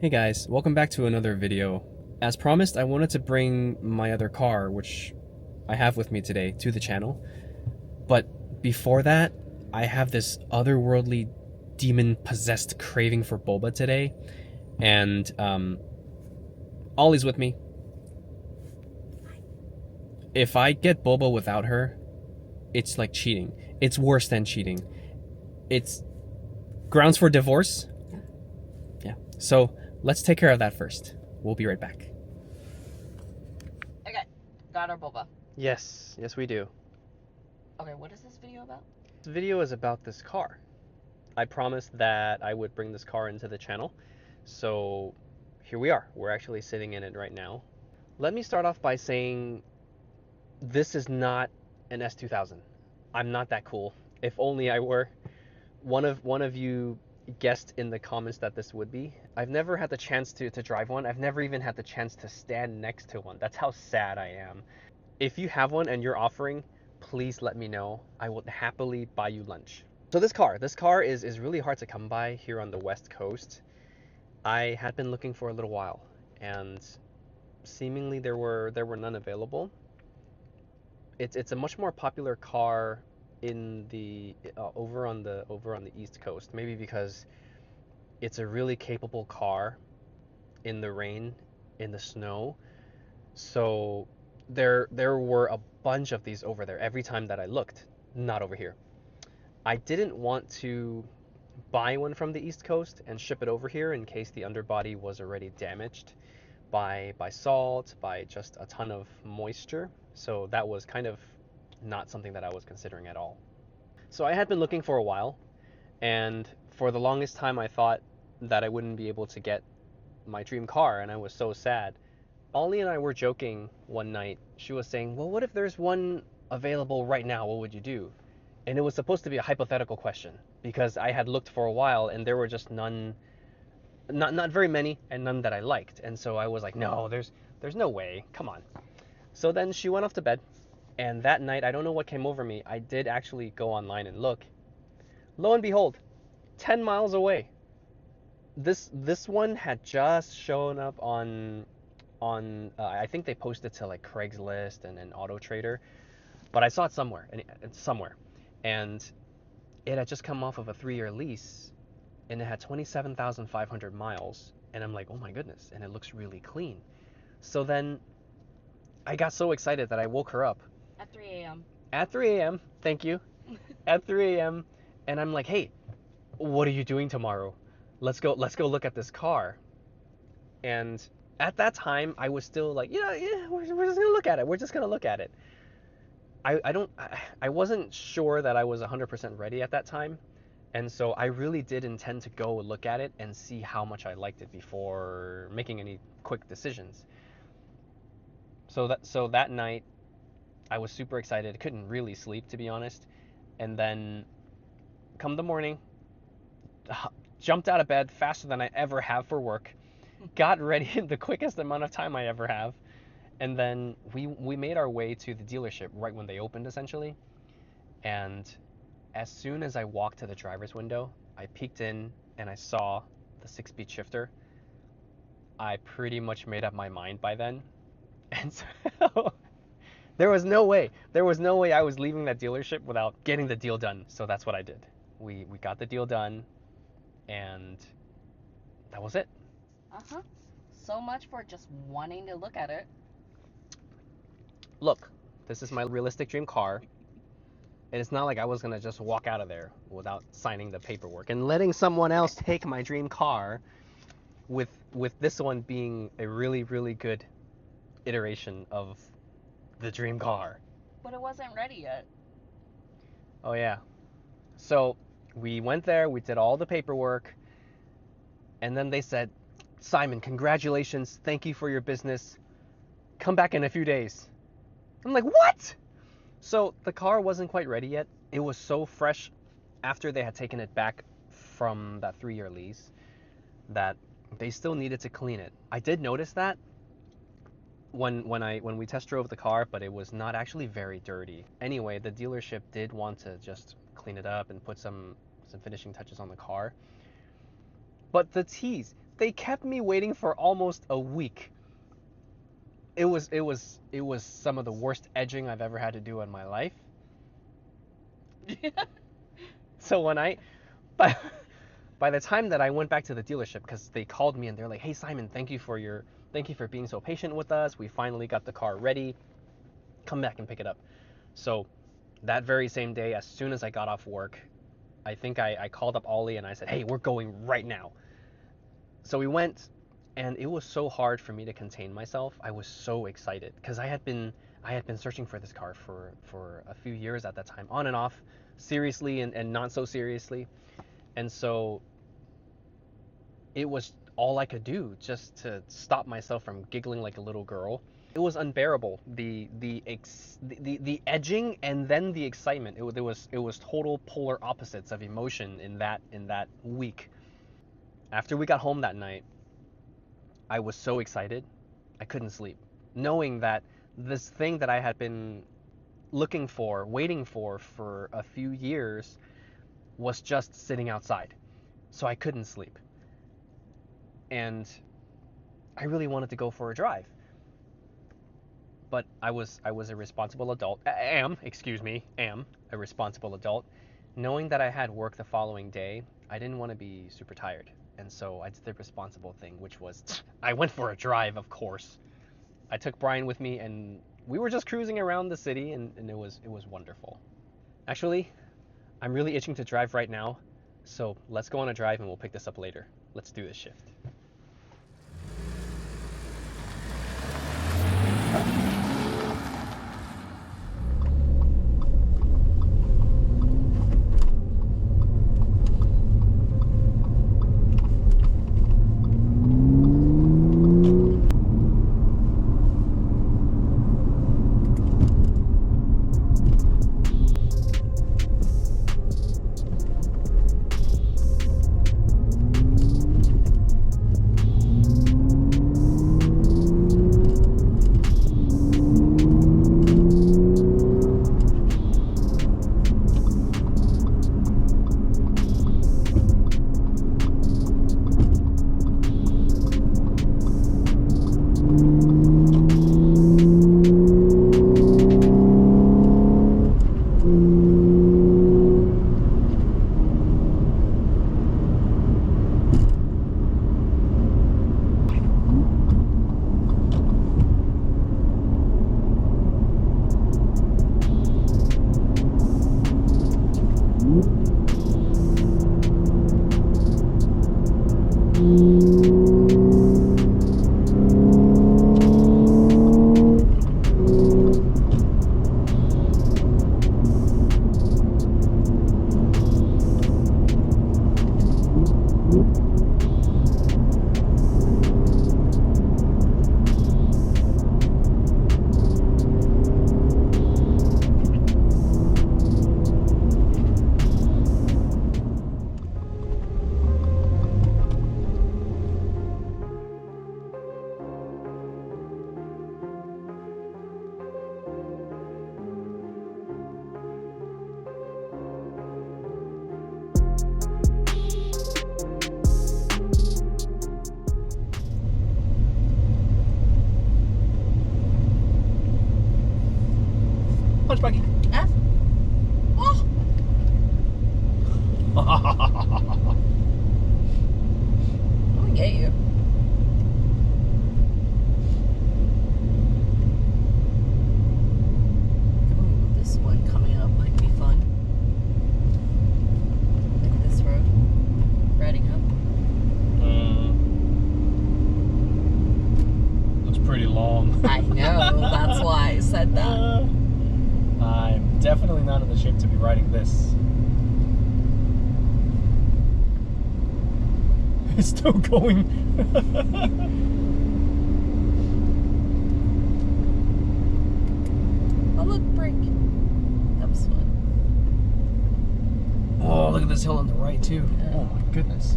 Hey guys, welcome back to another video. As promised, I wanted to bring my other car, which I have with me today, to the channel. But before that, I have this otherworldly demon-possessed craving for boba today. And Ollie's with me. If I get boba without her, it's like cheating. It's worse than cheating. It's grounds for divorce. Yeah. So let's take care of that first. We'll be right back. Okay, got our boba. Yes, we do. Okay, what is this video about? This video is about this car. I promised that I would bring this car into the channel, so here we are. We're actually sitting in it right now. Let me start off by saying this is not an S2000. I'm not that cool. If only I were. One of you guessed in the comments that this would be. I've never had the chance to drive one. I've never even had the chance to stand next to one. That's how sad I am. If you have one and you're offering, please let me know. I will happily buy you lunch. So this car is really hard to come by here on the West Coast. I had been looking for a little while, and seemingly there were none available. It's a much more popular car in the over on the East Coast. Maybe because it's a really capable car in the rain, in the snow. So there were a bunch of these over there every time that I looked. Not over here. I didn't want to buy one from the East Coast and ship it over here in case the underbody was already damaged by salt, by just a ton of moisture. So that was kind of not something that I was considering at all. So I had been looking for a while, and for the longest time I thought that I wouldn't be able to get my dream car, and I was so sad. Ollie and I were joking one night. She was saying, well, what if there's one available right now? What would you do? And it was supposed to be a hypothetical question because I had looked for a while and there were just none, not very many, and none that I liked. And so I was like, no, there's no way. Come on. So then she went off to bed, and that night I don't know what came over me. I did actually go online and look. Lo and behold, 10 miles away. This one had just shown up on I think they posted to like Craigslist and Auto Trader, but I saw it somewhere and it had just come off of a 3-year lease, and it had 27,500 miles, and I'm like, oh my goodness, and it looks really clean. So then I got so excited that I woke her up At 3 a.m. at 3 a.m. Thank you. At 3 a.m. and I'm like, hey, what are you doing tomorrow? Let's go look at this car. And at that time, I was still like, yeah, we're just gonna look at it. We're just gonna look at it. I wasn't sure that I was 100% ready at that time, and so I really did intend to go look at it and see how much I liked it before making any quick decisions. So that night, I was super excited. Couldn't really sleep, to be honest. And then, come the morning, jumped out of bed faster than I ever have for work, got ready in the quickest amount of time I ever have, and then we made our way to the dealership right when they opened, essentially. And as soon as I walked to the driver's window, I peeked in and I saw the 6-speed shifter. I pretty much made up my mind by then. And so there was no way I was leaving that dealership without getting the deal done. So that's what I did. We got the deal done, and that was it. Uh-huh. So much for just wanting to look at it. Look, this is my realistic dream car. And it's not like I was gonna just walk out of there without signing the paperwork and letting someone else take my dream car, with this one being a really, really good iteration of the dream car. But it wasn't ready yet. Oh yeah. So we went there, we did all the paperwork, and then they said, Simon, congratulations, thank you for your business. Come back in a few days. I'm like, what? So the car wasn't quite ready yet. It was so fresh after they had taken it back from that 3-year lease that they still needed to clean it. I did notice that when we test drove the car, but it was not actually very dirty. Anyway, the dealership did want to just clean it up and put some finishing touches on the car. But the they kept me waiting for almost a week. It was some of the worst edging I've ever had to do in my life. So when by, by the time that I went back to the dealership, because they called me and they're like, "Hey Simon, thank you for being so patient with us. We finally got the car ready. Come back and pick it up." So that very same day, as soon as I got off work, I think I called up Ollie and I said, "Hey, we're going right now." So we went, and it was so hard for me to contain myself. I was so excited because I had been searching for this car for a few years at that time, on and off, seriously and not so seriously. And so it was all I could do just to stop myself from giggling like a little girl. It was unbearable, the edging and then the excitement. It was total polar opposites of emotion in that week. After we got home that night, I was so excited, I couldn't sleep, knowing that this thing that I had been looking for, waiting for a few years was just sitting outside. So I couldn't sleep. And I really wanted to go for a drive. But I was a responsible adult. Am a responsible adult. Knowing that I had work the following day, I didn't want to be super tired. And so I did the responsible thing, which was I went for a drive, of course. I took Brian with me and we were just cruising around the city and it was wonderful. Actually, I'm really itching to drive right now. So let's go on a drive and we'll pick this up later. Let's do this shift. Punch Bucky. F. Oh. I'm gonna get you. Ooh, this one coming up might be fun. Look at this road. Riding up. Looks pretty long. I know, that's why I said that. I'm definitely not in the shape to be riding this. It's still going. Oh, look, brake. That was fun. Oh, look at this hill on the right, too. Yeah. Oh, my goodness.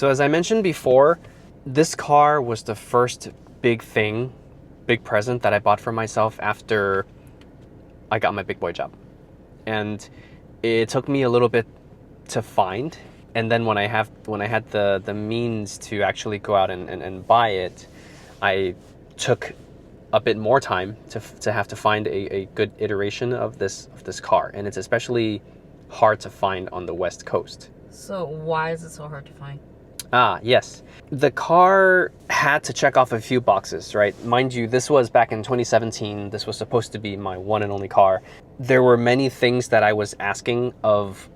So as I mentioned before, this car was the first big present that I bought for myself after I got my big boy job. And it took me a little bit to find. And then when I had the means to actually go out and buy it, I took a bit more time to have to find a good iteration of this car. And it's especially hard to find on the West Coast. So why is it so hard to find? Yes. The car had to check off a few boxes, right? Mind you, this was back in 2017. This was supposed to be my one and only car. There were many things that I was asking of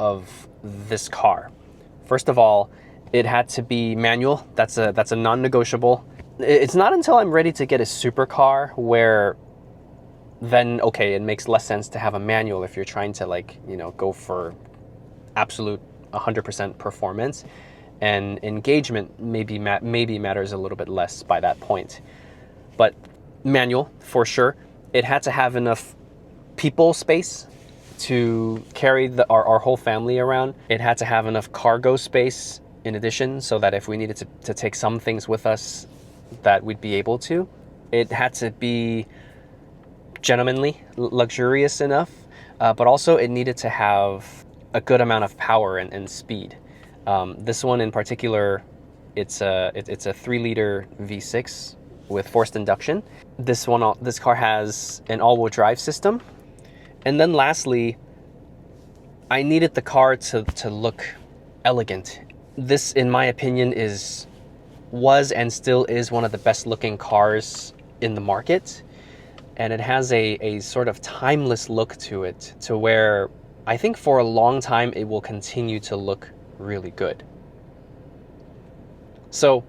this car. First of all, it had to be manual. That's a non-negotiable. It's not until I'm ready to get a supercar where then, okay, it makes less sense to have a manual if you're trying to go for absolute 100% performance. And engagement maybe matters a little bit less by that point. But manual, for sure. It had to have enough people space to carry our whole family around. It had to have enough cargo space in addition, so that if we needed to take some things with us, that we'd be able to. It had to be gentlemanly, luxurious enough, but also it needed to have a good amount of power and speed. This one in particular, it's a 3-liter V6 with forced induction. This car has an all-wheel drive system. And then lastly, I needed the car to look elegant. This, in my opinion, was and still is one of the best looking cars in the market. And it has a sort of timeless look to it, to where I think for a long time it will continue to look really good. So,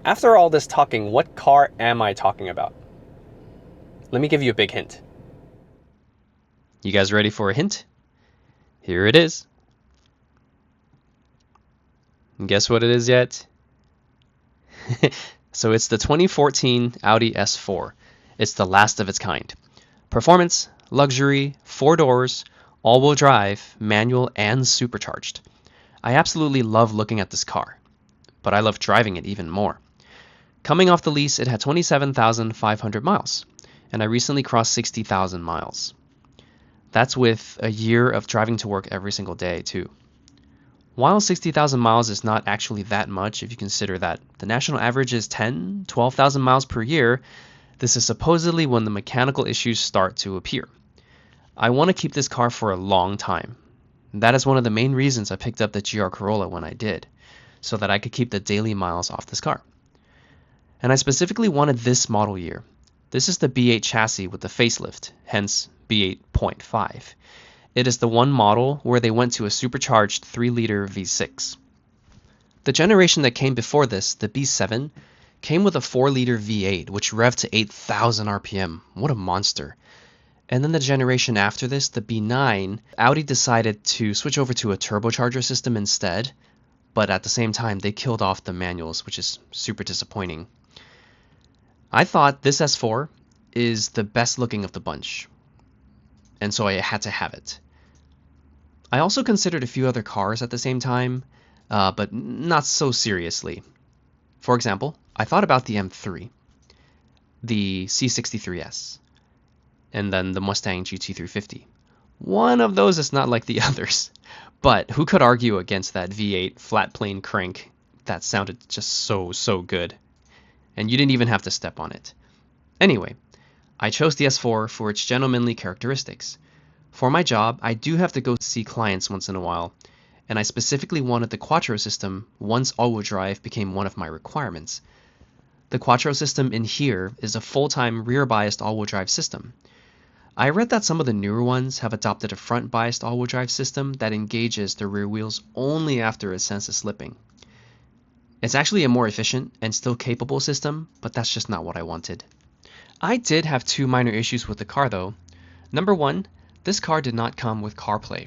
after all this talking, what car am I talking about? Let me give you a big hint. You guys ready for a hint? Here it is. And guess what it is yet? So it's the 2014 Audi S4. It's the last of its kind. Performance, luxury, 4 doors, all-wheel drive, manual, and supercharged. I absolutely love looking at this car, but I love driving it even more. Coming off the lease, it had 27,500 miles, and I recently crossed 60,000 miles. That's with a year of driving to work every single day, too. While 60,000 miles is not actually that much if you consider that the national average is 12,000 miles per year, this is supposedly when the mechanical issues start to appear. I want to keep this car for a long time. That is one of the main reasons I picked up the GR Corolla when I did, so that I could keep the daily miles off this car. And I specifically wanted this model year. This is the B8 chassis with the facelift, hence B8.5. It is the one model where they went to a supercharged 3-liter V6. The generation that came before this, the B7, came with a 4-liter V8, which revved to 8,000 RPM. What a monster. And then the generation after this, the B9, Audi decided to switch over to a turbocharger system instead, but at the same time they killed off the manuals, which is super disappointing. I thought this S4 is the best looking of the bunch, and so I had to have it. I also considered a few other cars at the same time, but not so seriously. For example, I thought about the M3, the C63S, and then the Mustang GT350. One of those is not like the others, but who could argue against that V8 flat plane crank that sounded just so good, and you didn't even have to step on it. Anyway, I chose the S4 for its gentlemanly characteristics. For my job, I do have to go see clients once in a while, and I specifically wanted the Quattro system once all-wheel drive became one of my requirements. The Quattro system in here is a full-time rear-biased all-wheel drive system. I read that some of the newer ones have adopted a front-biased all-wheel drive system that engages the rear wheels only after it senses slipping. It's actually a more efficient and still capable system, but that's just not what I wanted. I did have 2 minor issues with the car though. Number 1, this car did not come with CarPlay.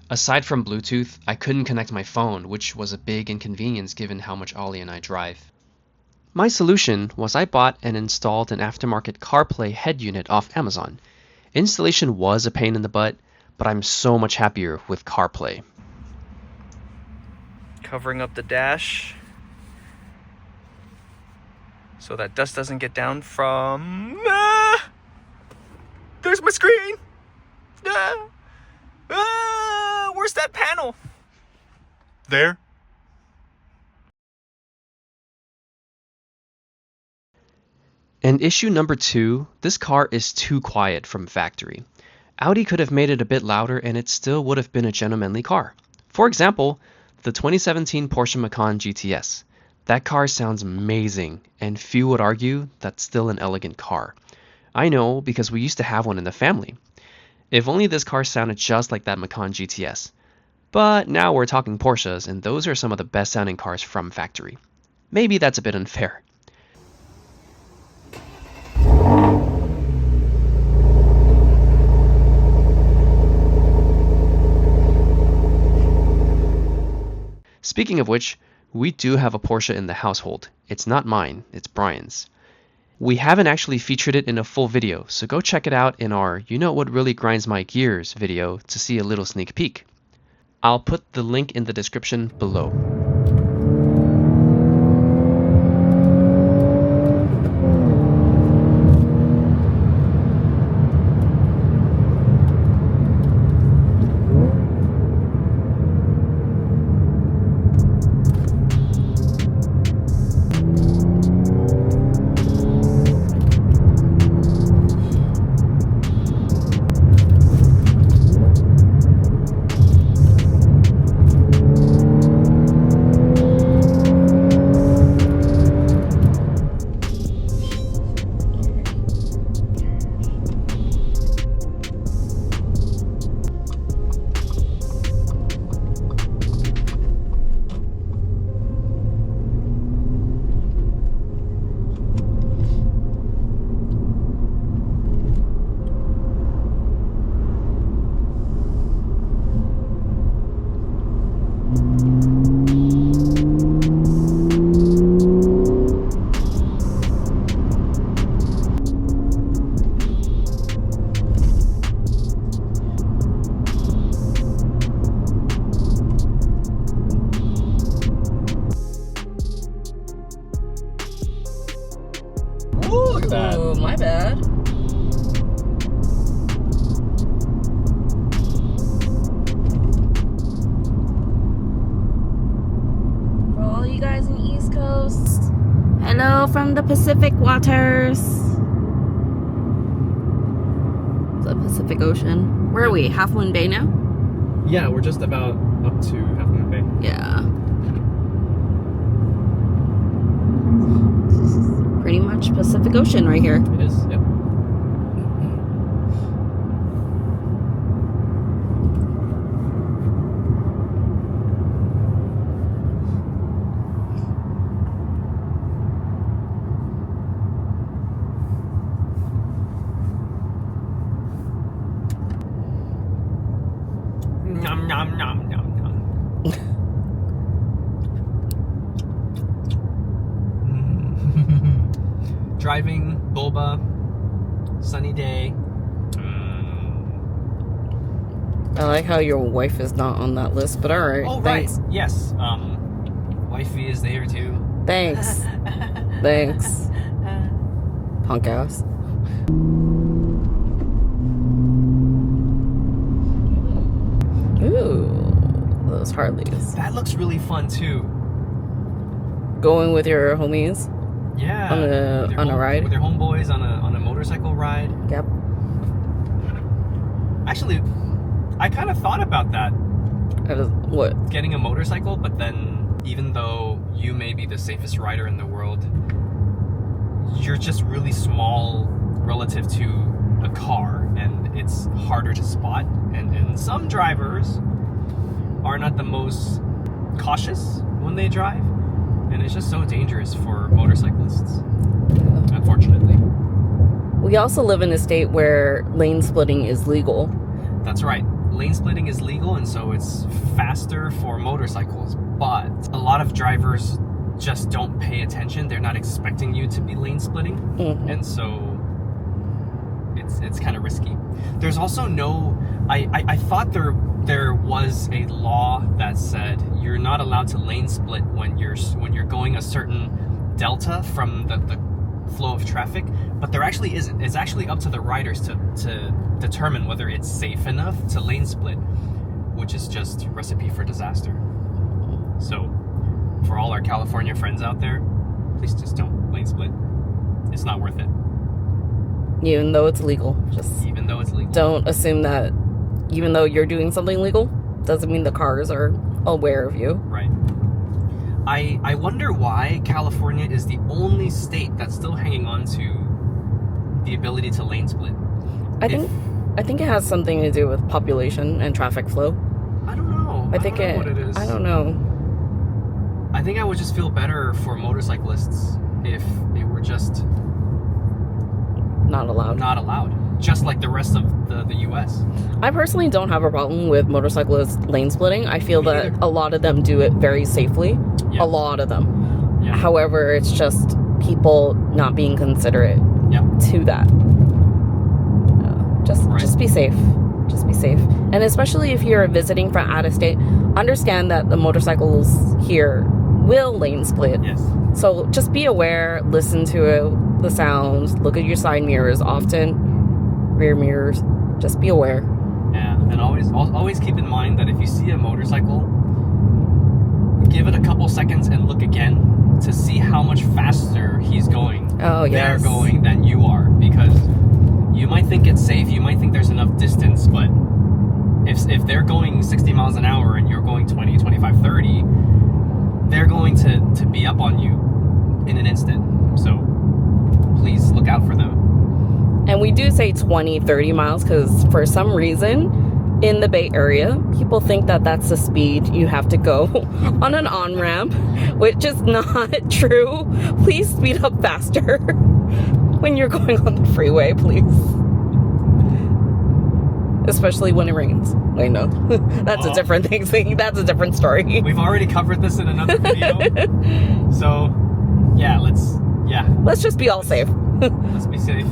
Aside from Bluetooth, I couldn't connect my phone, which was a big inconvenience given how much Ollie and I drive. My solution was I bought and installed an aftermarket CarPlay head unit off Amazon. Installation was a pain in the butt, but I'm so much happier with CarPlay. Covering up the dash so that dust doesn't get down from... there's my screen! Where's that panel? There. And issue number 2, this car is too quiet from factory. Audi could have made it a bit louder and it still would have been a gentlemanly car. For example, the 2017 Porsche Macan GTS. That car sounds amazing, and few would argue that's still an elegant car. I know because we used to have one in the family. If only this car sounded just like that Macan GTS. But now we're talking Porsches, and those are some of the best sounding cars from factory. Maybe that's a bit unfair. Speaking of which, we do have a Porsche in the household. It's not mine, it's Brian's. We haven't actually featured it in a full video, so go check it out in our You Know What Really Grinds My Gears video to see a little sneak peek. I'll put the link in the description below. Ooh, look at that. Oh, my bad. For all you guys in the East Coast, hello from the Pacific waters. The Pacific Ocean. Where are we? Half Moon Bay now? Yeah, we're just about up to Half Moon Bay. Yeah. Pretty much Pacific Ocean right here. It is, yep. Nom nom nom nom nom. Driving, boba, sunny day. I like how your wife is not on that list, but alright. Oh, Thanks. right. Yes. Wifey is there too. Thanks. Thanks. Punk ass. Ooh, those Harleys. That looks really fun too. Going with your homies Yeah. on a ride. With your homeboys on a motorcycle ride. Yep. Actually, I kind of thought about that, What? getting a motorcycle, but then even though you may be the safest rider in the world, you're just really small relative to a car, and it's harder to spot. And some drivers are not the most cautious when they drive, and it's just so dangerous for motorcyclists, unfortunately. We also live in a state where lane splitting is legal. That's right. Lane splitting is legal, and so it's faster for motorcycles. But a lot of drivers just don't pay attention. They're not expecting you to be lane splitting, and so it's kind of risky. There's also no. I thought there there was a law that said you're not allowed to lane split when you're going a certain delta from the flow of traffic, but there actually isn't. It's actually up to the riders to determine whether it's safe enough to lane split, which is just a recipe for disaster. So for all our California friends out there, please just don't lane split. It's not worth it. Even though it's legal. Just Even though it's legal. don't assume that even though you're doing something legal, doesn't mean the cars are aware of you. Right. I wonder why California is the only state that's still hanging on to the ability to lane split. I think it has something to do with population and traffic flow. I don't know. I think don't know what it is. I don't know. I think I would just feel better for motorcyclists if it were just Not allowed. not allowed. Just like the rest of the US. I personally don't have a problem with motorcyclists lane splitting. I feel Me that neither. a lot of them do it very safely. Yeah. A lot of them. Yeah. However, it's just people not being considerate Yeah. to that. Right. Just be safe. Just be safe. And especially if you're visiting from out of state, understand that the motorcycles here will lane split. Yes. So just be aware, listen to it, the sounds, look at your side mirrors often, rear mirrors. Just be aware. Yeah. And always keep in mind that if you see a motorcycle, give it a couple seconds and look again to see how much faster he's going. Oh, yes. They're going than you are, because you might think it's safe, you might think there's enough distance, but if they're going 60 miles an hour and you're going 20, 25, 30, they're going to be up on you in an instant. So please look out for them. And we do say 20, 30 miles because for some reason in the Bay Area, people think that that's the speed you have to go on an on-ramp, which is not true. Please speed up faster when you're going on the freeway, please. Especially when it rains. Wait, no. That's a different thing. That's a different story. We've already covered this in another video. So, let's Let's just be all safe. be safe.